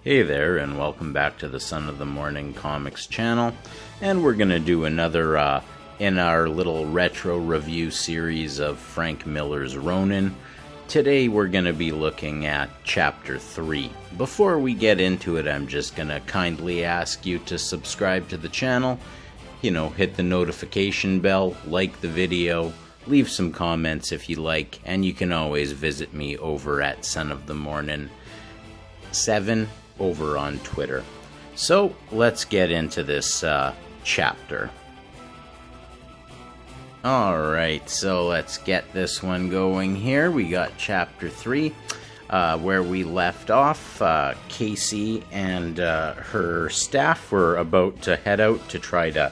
Hey there, and welcome back to the Son of the Morning Comics channel. And we're going to do another in our little retro review series of Frank Miller's Ronin. Today we're going to be looking at Chapter 3. Before we get into it, I'm just going to kindly ask you to subscribe to the channel, hit the notification bell, like the video, leave some comments if you like, and you can always visit me over at Son of the Morning 7 over on Twitter. So let's get into this chapter. Alright, so let's get this one going here. We got Chapter 3, where we left off. Casey and her staff were about to head out to try to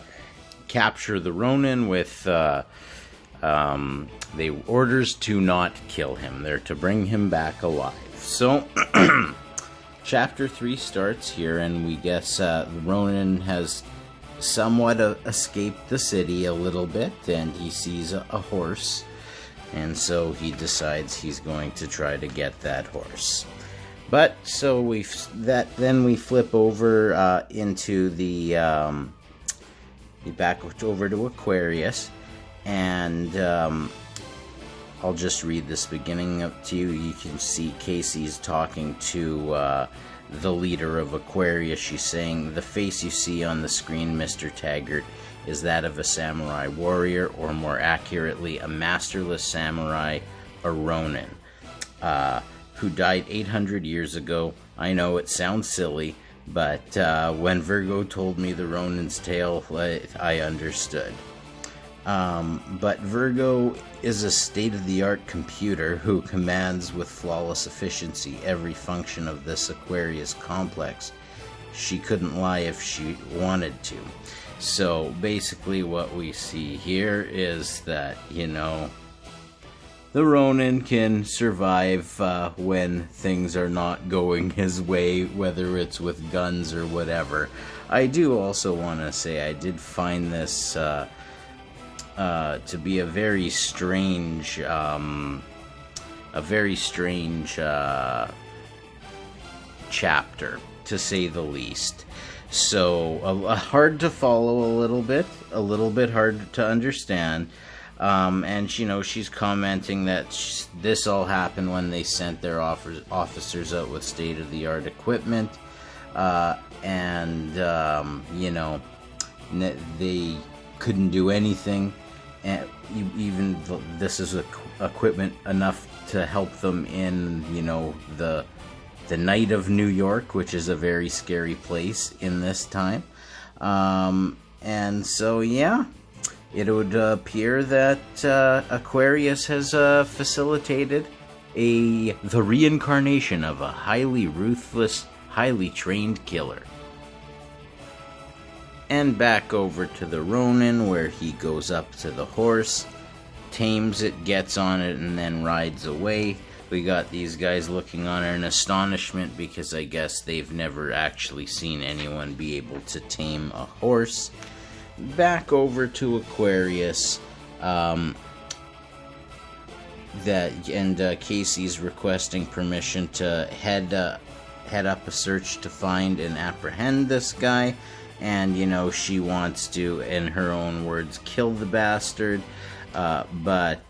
capture the Ronin with they orders to not kill him. They're to bring him back alive. So Chapter 3 starts here, and we guess Ronin has somewhat escaped the city a little bit, and he sees a horse, and so he decides he's going to try to get that horse. But so then we flip over into the back over to Aquarius, and I'll just read this beginning up to you. You can see Casey's talking to the leader of Aquarius. She's saying, "The face you see on the screen, Mr. Taggart, is that of a samurai warrior, or more accurately, a masterless samurai, a Ronin, who died 800 years ago. I know it sounds silly, but when Virgo told me the Ronin's tale, I understood. But Virgo is a state-of-the-art computer who commands with flawless efficiency every function of this Aquarius complex. She couldn't lie if she wanted to." So basically what we see here is that, the Ronin can survive when things are not going his way, whether it's with guns or whatever. I do also want to say I did find this to be a very strange chapter, to say the least. So hard to follow a little bit hard to understand. And she's commenting that this all happened when they sent their officers out with state-of-the-art equipment, and they couldn't do anything. And even this is equipment enough to help them in, the night of New York, which is a very scary place in this time. And so, yeah, it would appear that Aquarius has facilitated the reincarnation of a highly ruthless, highly trained killer. And back over to the Ronin, where he goes up to the horse, tames it, gets on it, and then rides away. We got these guys looking on in astonishment, because I guess they've never actually seen anyone be able to tame a horse. Back over to Aquarius, Casey's requesting permission to head up a search to find and apprehend this guy. And, she wants to, in her own words, kill the bastard. But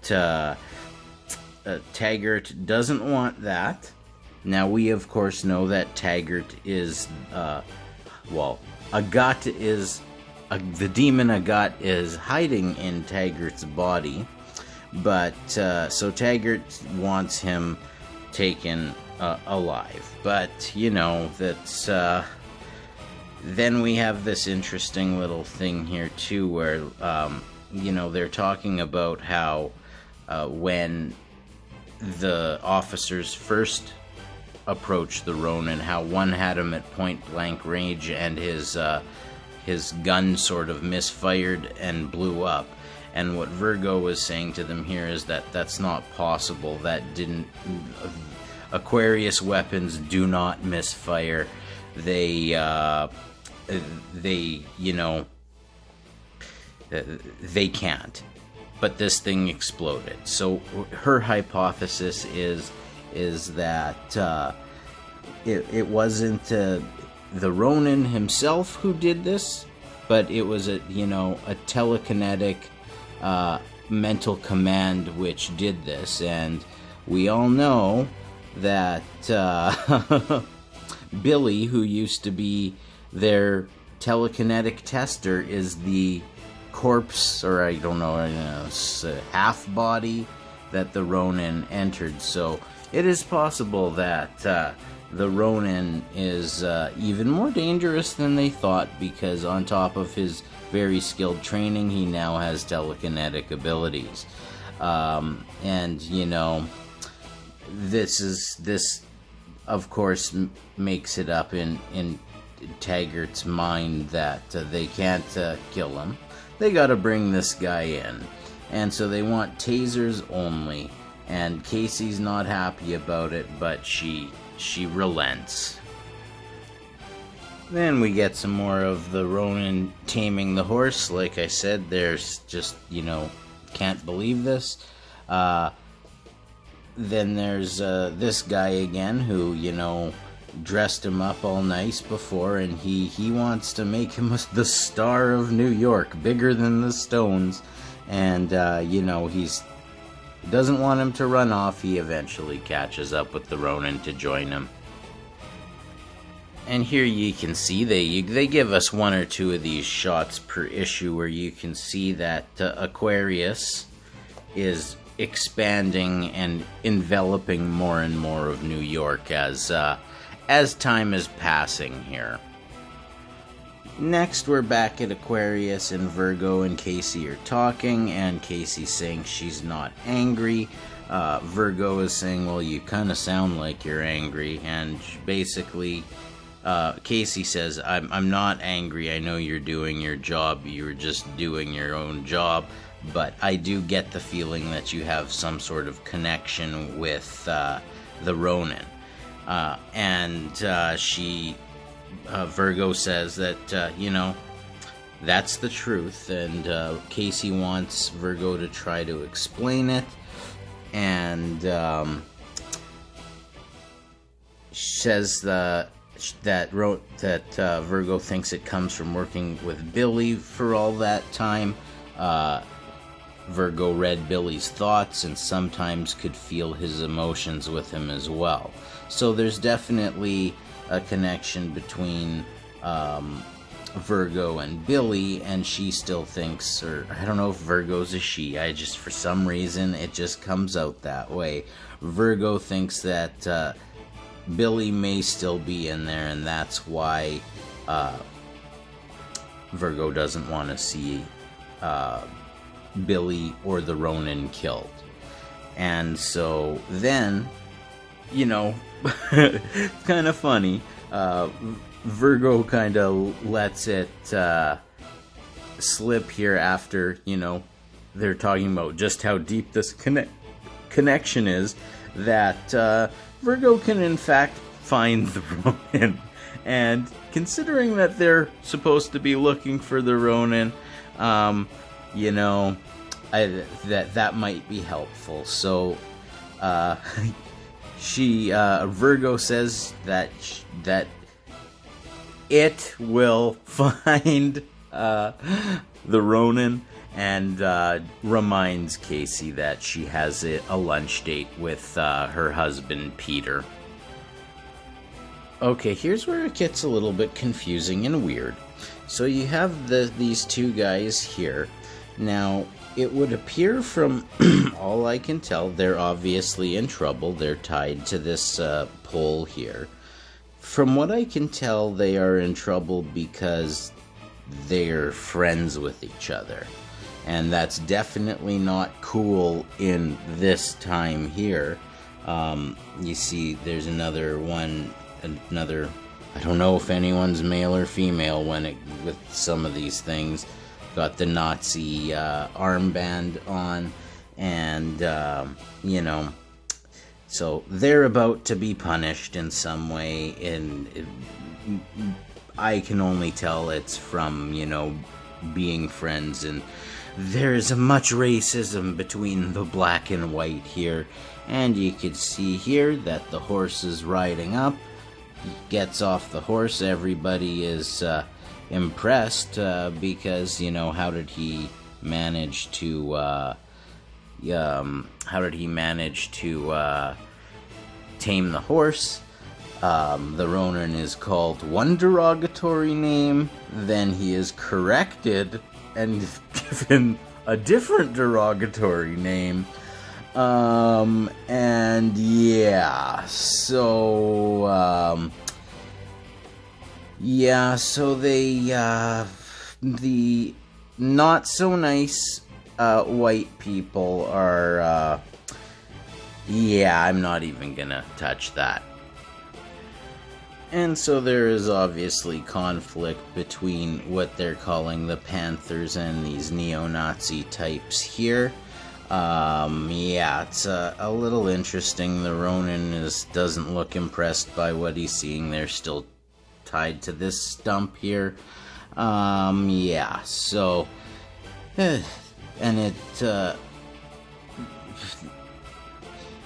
Taggart doesn't want that. Now, we, of course, know that Taggart is, Agat is, the demon Agat is hiding in Taggart's body. But, so Taggart wants him taken alive. But, that's, then we have this interesting little thing here, too, where, they're talking about how when the officers first approached the Ronin, how one had him at point-blank range and his gun sort of misfired and blew up. And what Virgo was saying to them here is that that's not possible. Aquarius weapons do not misfire. They can't. But this thing exploded. So her hypothesis is that it wasn't the Ronin himself who did this, but it was a telekinetic mental command which did this. And we all know that Billy, who used to be their telekinetic tester, is the corpse, or I don't know, half body that the Ronin entered. So it is possible that the Ronin is even more dangerous than they thought, because on top of his very skilled training, he now has telekinetic abilities. And this of course makes it up in Taggart's mind that they can't kill him. They gotta bring this guy in, and so they want tasers only. And Casey's not happy about it, but she relents. Then we get some more of the Ronin taming the horse. Like I said, there's just, can't believe this. Then there's this guy again who, dressed him up all nice before, and he wants to make him the star of New York, bigger than the Stones. And, he's doesn't want him to run off. He eventually catches up with the Ronin to join him. And here you can see they give us one or two of these shots per issue where you can see that Aquarius is expanding and enveloping more and more of New York as time is passing here. Next, we're back at Aquarius, and Virgo and Casey are talking, and Casey's saying she's not angry. Virgo is saying, well, you kind of sound like you're angry, and basically Casey says, I'm not angry, I know you're doing your job, you're just doing your own job, but I do get the feeling that you have some sort of connection with the Ronin. Virgo says that, that's the truth, and Casey wants Virgo to try to explain it, and says that Virgo thinks it comes from working with Billy for all that time. Virgo read Billy's thoughts and sometimes could feel his emotions with him as well. So there's definitely a connection between Virgo and Billy, and she still thinks, or I don't know if Virgo's a she, for some reason it just comes out that way. Virgo thinks that Billy may still be in there, and that's why Virgo doesn't want to see Billy or the Ronin killed. And so then, it's kind of funny. Virgo kind of lets it slip here after, they're talking about just how deep this connection is, that Virgo can in fact find the Ronin. And considering that they're supposed to be looking for the Ronin, that might be helpful. So Virgo says that it will find the Ronin, and reminds Casey that she has a lunch date with her husband Peter. Okay, here's where it gets a little bit confusing and weird. So you have these two guys here. Now, it would appear from all I can tell, they're obviously in trouble. They're tied to this pole here. From what I can tell, they are in trouble because they're friends with each other. And that's definitely not cool in this time here. You see, there's another, I don't know if anyone's male or female with some of these things. Got the Nazi armband on, and so they're about to be punished in some way, and I can only tell it's from, being friends, and there's much racism between the black and white here, and you can see here that the horse is riding up, gets off the horse, everybody is impressed because, you know, how did he manage to tame the horse? The Ronin is called one derogatory name, then he is corrected and given a different derogatory name. And yeah, so they, the not so nice white people are, yeah, I'm not even gonna touch that. And so there is obviously conflict between what they're calling the Panthers and these neo-Nazi types here. Yeah, it's a little interesting. The Ronin doesn't look impressed by what he's seeing. They're still tied to this stump here. Yeah, so, and it,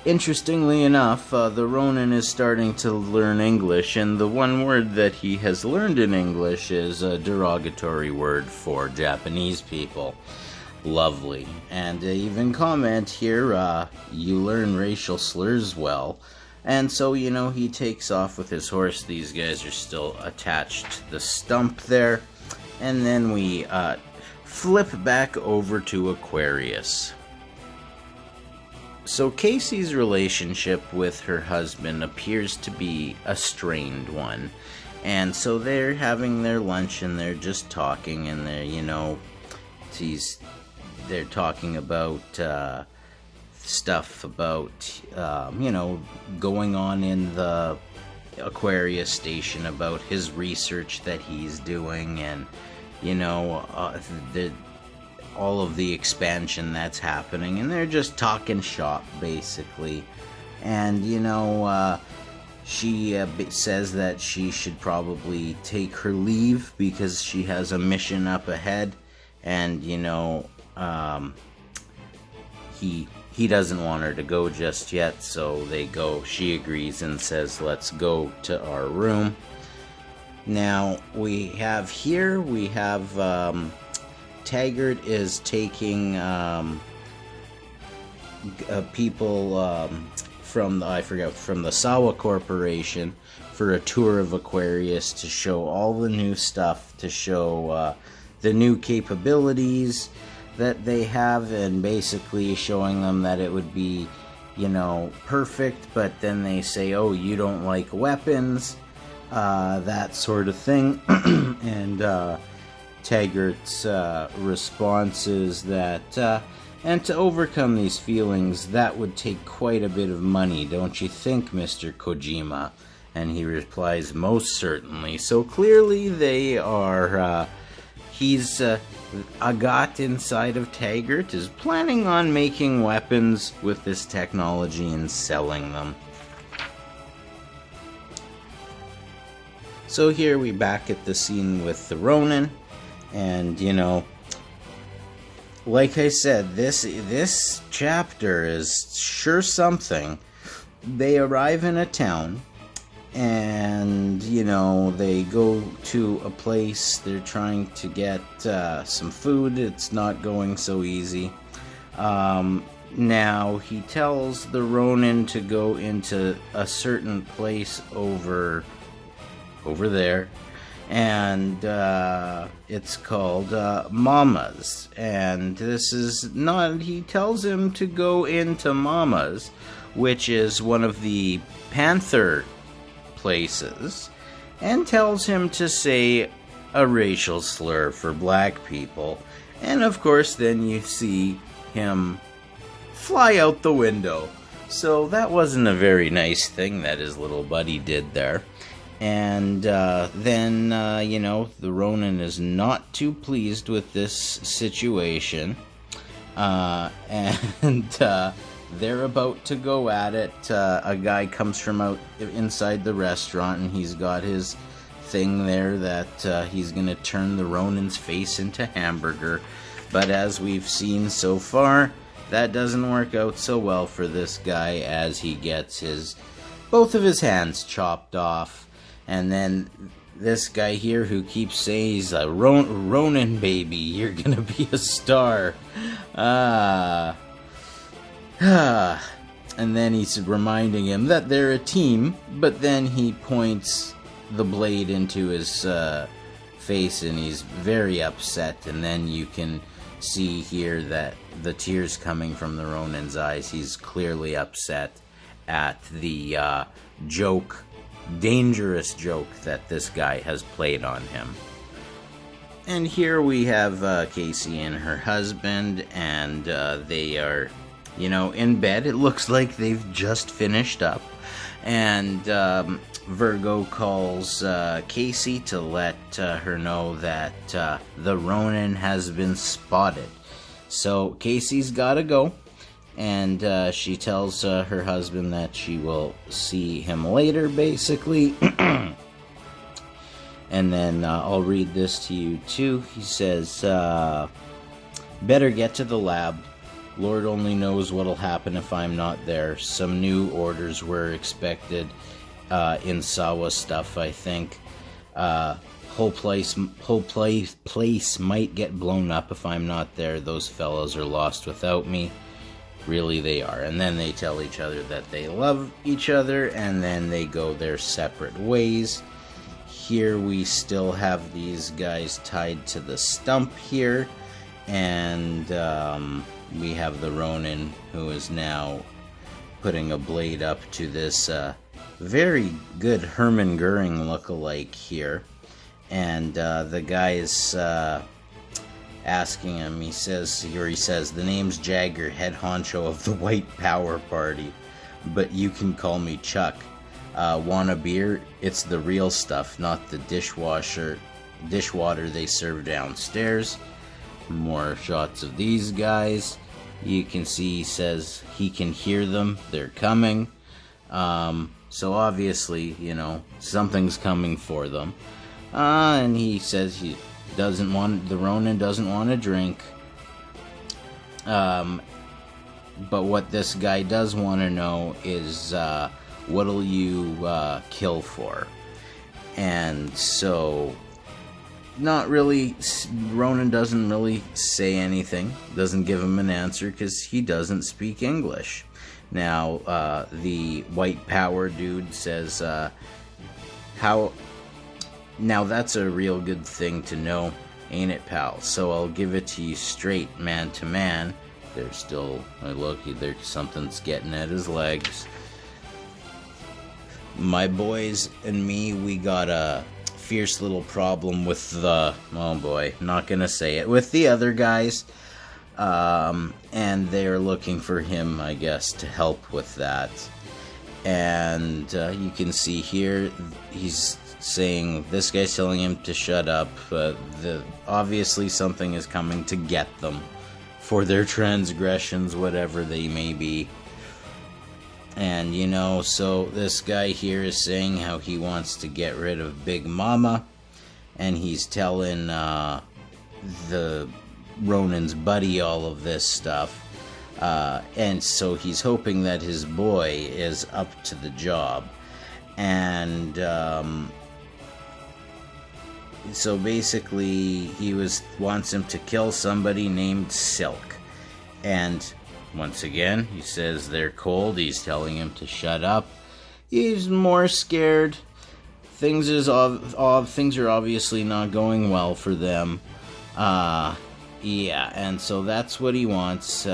interestingly enough, the Ronin is starting to learn English, and the one word that he has learned in English is a derogatory word for Japanese people. Lovely. And even comment here, you learn racial slurs well. And so, you know, he takes off with his horse. These guys are still attached to the stump there. And then we flip back over to Aquarius. So Casey's relationship with her husband appears to be a strained one. And so they're having their lunch and they're just talking, and they're, you know, they're talking about stuff about, you know, going on in the Aquarius station, about his research that he's doing, and, you know, all of the expansion that's happening, and they're just talking shop, basically. And, you know, she says that she should probably take her leave because she has a mission up ahead, and, you know, he doesn't want her to go just yet, so they go. She agrees and says, let's go to our room. Now, we have Taggart is taking people from the Sawa Corporation for a tour of Aquarius to show all the new stuff, to show the new capabilities that they have, and basically showing them that it would be, you know, perfect, but then they say, oh, you don't like weapons, that sort of thing. And Taggart's response is that, and to overcome these feelings, that would take quite a bit of money, don't you think, Mr. Kojima? And he replies, most certainly. So clearly they are, Agat inside of Taggart is planning on making weapons with this technology and selling them. So here we back at the scene with the Ronin. And, you know, like I said, this chapter is sure something. They arrive in a town, and, you know, they go to a place. They're trying to get some food. It's not going so easy. Now, he tells the Ronin to go into a certain place over there. And it's called Mama's, and this is not, he tells him to go into Mama's, which is one of the Panther places, and tells him to say a racial slur for black people. And of course then you see him fly out the window. So that wasn't a very nice thing that his little buddy did there. And then, you know, the Ronin is not too pleased with this situation. And they're about to go at it. A guy comes from out inside the restaurant, and he's got his thing there that he's going to turn the Ronin's face into hamburger. But as we've seen so far, that doesn't work out so well for this guy, as he gets both of his hands chopped off. And then this guy here who keeps saying he's a Ronin baby, you're gonna be a star. And then he's reminding him that they're a team, but then he points the blade into his face and he's very upset. And then you can see here that the tears coming from the Ronin's eyes. He's clearly upset at the joke, dangerous joke that this guy has played on him. And here we have Casey and her husband, and they are, in bed. It looks like they've just finished up. And Virgo calls Casey to let her know that the Ronin has been spotted. So Casey's gotta go. And she tells her husband that she will see him later, basically. And then I'll read this to you, too. He says, better get to the lab. Lord only knows what'll happen if I'm not there. Some new orders were expected in Sawa stuff, I think. Whole place might get blown up if I'm not there. Those fellows are lost without me. Really, they are. And then they tell each other that they love each other, and then they go their separate ways. Here we still have these guys tied to the stump here, and we have the Ronin who is now putting a blade up to this very good Hermann Goering look-alike here. And the guy is asking him, he says, the name's Jagger, head honcho of the White Power Party, but you can call me Chuck. Want a beer? It's the real stuff, not the dishwater they serve downstairs. More shots of these guys. You can see he says he can hear them. They're coming. So obviously, something's coming for them. And he says the Ronin doesn't want to drink. But what this guy does want to know is, what'll you kill for? And so, not really, Ronin doesn't really say anything, doesn't give him an answer, because he doesn't speak English. Now, the White Power dude says, now that's a real good thing to know, ain't it, pal? So I'll give it to you straight, man to man. There's still, something's getting at his legs. My boys and me, we got a fierce little problem with the, oh boy, not gonna say it, with the other guys. And they're looking for him, I guess, to help with that. And you can see here, he's saying, this guy's telling him to shut up. Obviously something is coming to get them for their transgressions, whatever they may be. And, so this guy here is saying how he wants to get rid of Big Mama. And he's telling the Ronin's buddy all of this stuff. And so he's hoping that his boy is up to the job. And so basically he wants him to kill somebody named Silk. And once again, he says they're cold. He's telling him to shut up. He's more scared. Things are obviously not going well for them. Yeah, and so that's what he wants.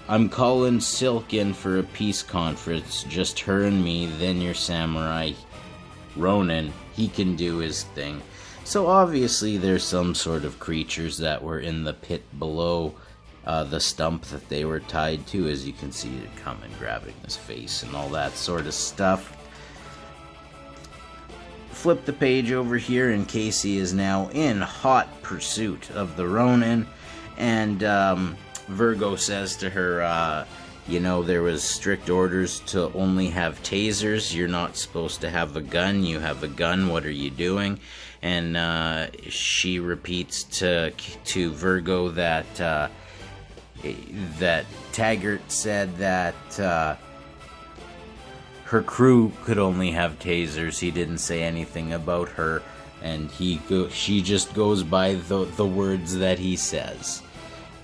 I'm calling Silk in for a peace conference. Just her and me. Then your samurai, Ronin, he can do his thing. So obviously there's some sort of creatures that were in the pit below the stump that they were tied to, as you can see it coming, grabbing his face and all that sort of stuff. Flip the page over here, and Casey is now in hot pursuit of the Ronin. And Virgo says to her, there was strict orders to only have tasers. You're not supposed to have a gun. You have a gun. What are you doing? And she repeats to Virgo that Taggart said that her crew could only have tasers. He didn't say anything about her, and she just goes by the words that he says.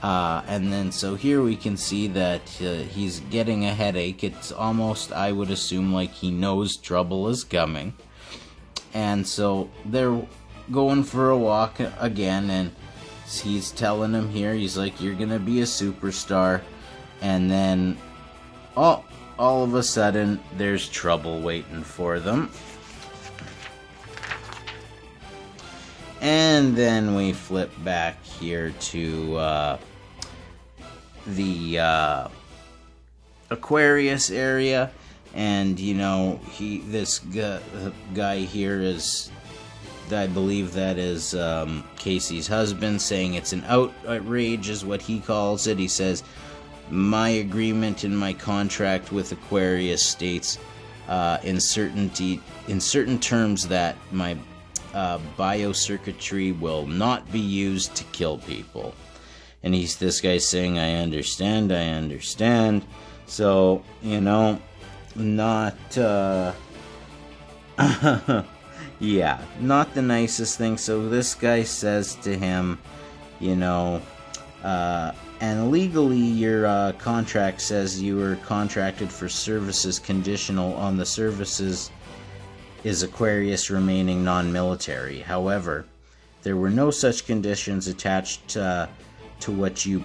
And then so here we can see that he's getting a headache. It's almost, I would assume, like he knows trouble is coming. And so they're going for a walk again, and he's telling him here, he's like, you're gonna be a superstar. And then all of a sudden there's trouble waiting for them. And then we flip back here to the Aquarius area, and you know, this guy here is, I believe that is Casey's husband, saying it's an outrage is what he calls it. He says, my agreement in my contract with Aquarius states in certain terms that my biocircuitry will not be used to kill people. And this guy's saying, I understand. So, you know, not yeah, not the nicest thing. So this guy says to him, you know, and legally your contract says you were contracted for services conditional on the services is Aquarius remaining non-military. However, there were no such conditions attached to what you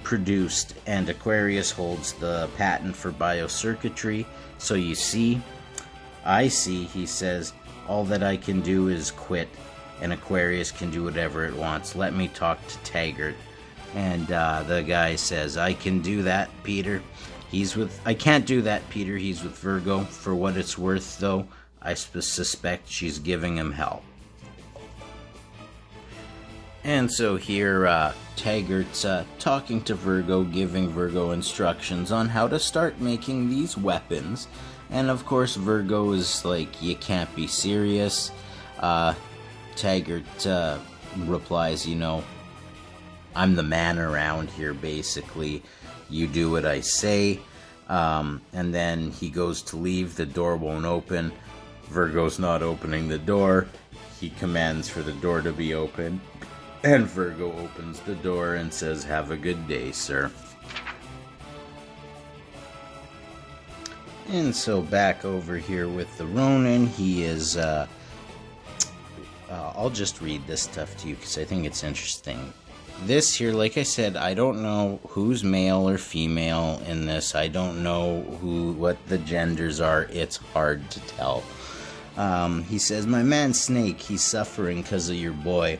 produced, and Aquarius holds the patent for biocircuitry. So you see, I see, he says, all that I can do is quit, and Aquarius can do whatever it wants. Let me talk to Taggart. And the guy says, I can do that, Peter. I can't do that, Peter. He's with Virgo. For what it's worth, though, I suspect she's giving him hell. And so here, Taggart's talking to Virgo, giving Virgo instructions on how to start making these weapons. And of course, Virgo is like, you can't be serious. Taggart replies, you know, I'm the man around here, basically. You do what I say. And then he goes to leave. The door won't open. Virgo's not opening the door. He commands for the door to be opened. And Virgo opens the door and says, have a good day, sir. And so back over here with the Ronin, he is, I'll just read this stuff to you because I think it's interesting. This here, like I said, I don't know who's male or female in this. I don't know what the genders are. It's hard to tell. He says, my man Snake, he's suffering because of your boy.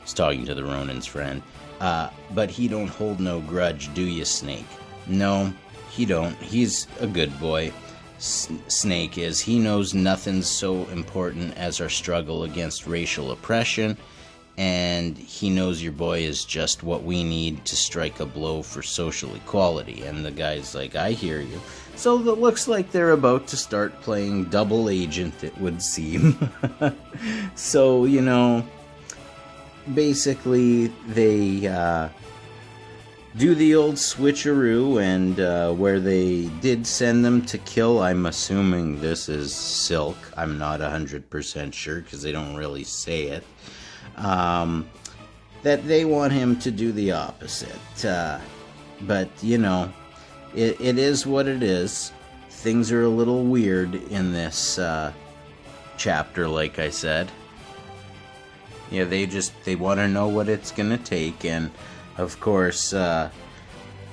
He's talking to the Ronin's friend. But he don't hold no grudge, do you, Snake? No, he don't. He's a good boy. Snake is. He knows nothing's so important as our struggle against racial oppression. And he knows your boy is just what we need to strike a blow for social equality. And the guy's like, I hear you. So it looks like they're about to start playing double agent, it would seem. So, you know, basically they do the old switcheroo, and where they did send them to kill, I'm assuming this is Silk. I'm not 100% sure because they don't really say it. That they want him to do the opposite. But, you know, it is what it is. Things are a little weird in this chapter, like I said. Yeah, they want to know what it's gonna take, and of course,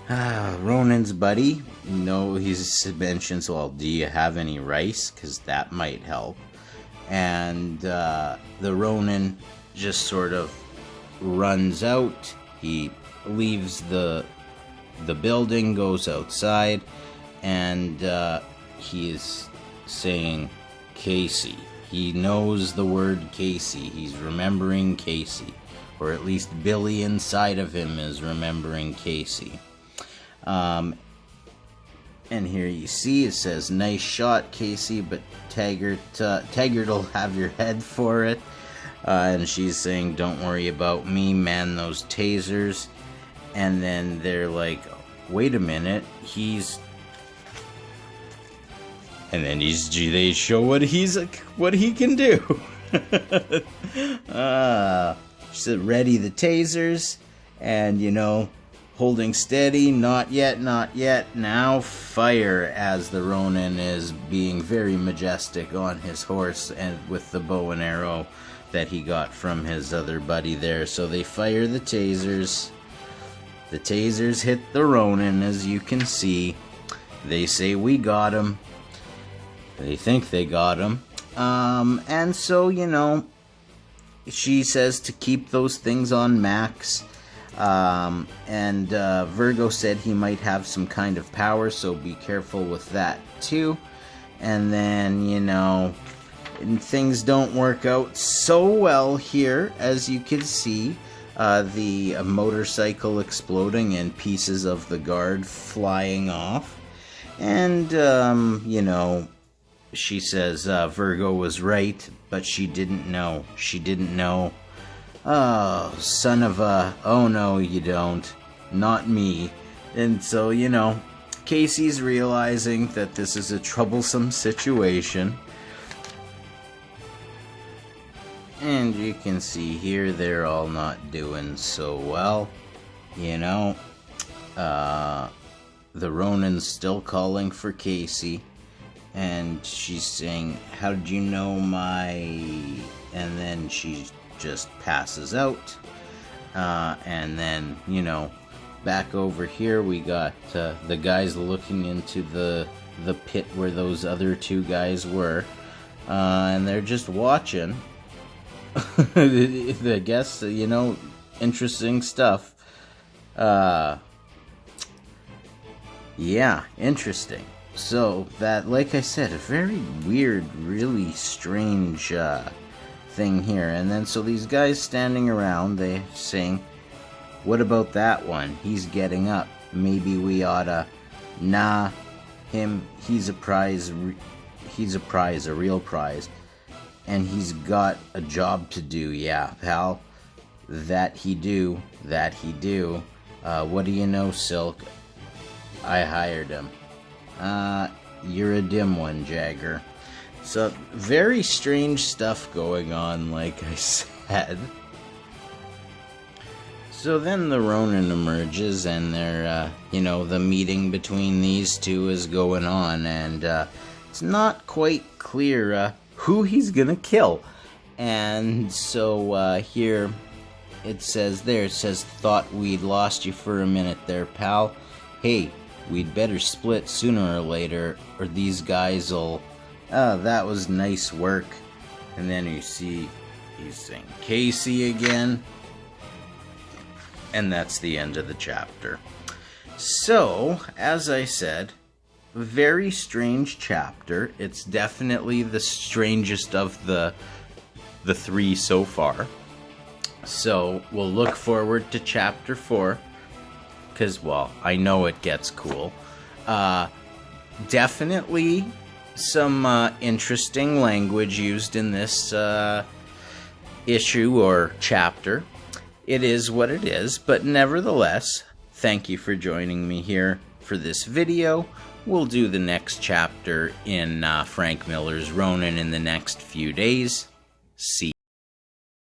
Ronin's buddy, he mentions, well, do you have any rice? Because that might help. And the Ronin just sort of runs out. He leaves the building, goes outside, and he is saying Casey. He knows the word Casey. He's remembering Casey. Or at least Billy inside of him is remembering Casey. And here you see it says, nice shot, Casey, but Taggart will have your head for it. And she's saying, don't worry about me, man those tasers. And then they're like, wait a minute, he's And then they show what he can do. She said, ready the tasers, and holding steady, not yet, now fire, as the Ronin is being very majestic on his horse and with the bow and arrow that he got from his other buddy there. So they fire the tasers. The tasers hit the Ronin, as you can see. They say, we got him. They think they got him. And so, she says to keep those things on max. And Virgo said he might have some kind of power, so be careful with that too. And then, things don't work out so well here, as you can see. The motorcycle exploding and pieces of the guard flying off. And, she says Virgo was right, but she didn't know. She didn't know. Oh, son of a... Oh, no, you don't. Not me. And so, Casey's realizing that this is a troublesome situation. And you can see here they're all not doing so well. The Ronin's still calling for Casey. And she's saying, how did you know my... And then she just passes out. And then, back over here we got the guys looking into the pit where those other two guys were. And they're just watching. I guess, interesting stuff. Yeah, interesting. So, that, like I said, a very weird, really strange thing here. And then, so these guys standing around, they're saying, what about that one? He's getting up. Maybe we oughta... Nah, he's a prize, a real prize. And he's got a job to do, yeah, pal. That he do. What do you know, Silk? I hired him. You're a dim one, Jagger. So, very strange stuff going on, like I said. So then the Ronin emerges, and they're, the meeting between these two is going on, and it's not quite clear who he's gonna kill. And so here it says, thought we'd lost you for a minute there, pal. Hey, we'd better split sooner or later, or these guys'll... Oh, that was nice work. And then you see he's saying Casey again. And that's the end of the chapter. So, as I said, very strange chapter. It's definitely the strangest of the three so far. So, we'll look forward to chapter 4. Because, well, I know it gets cool. Definitely some interesting language used in this issue or chapter. It is what it is, but nevertheless, thank you for joining me here for this video. We'll do the next chapter in Frank Miller's Ronin in the next few days. See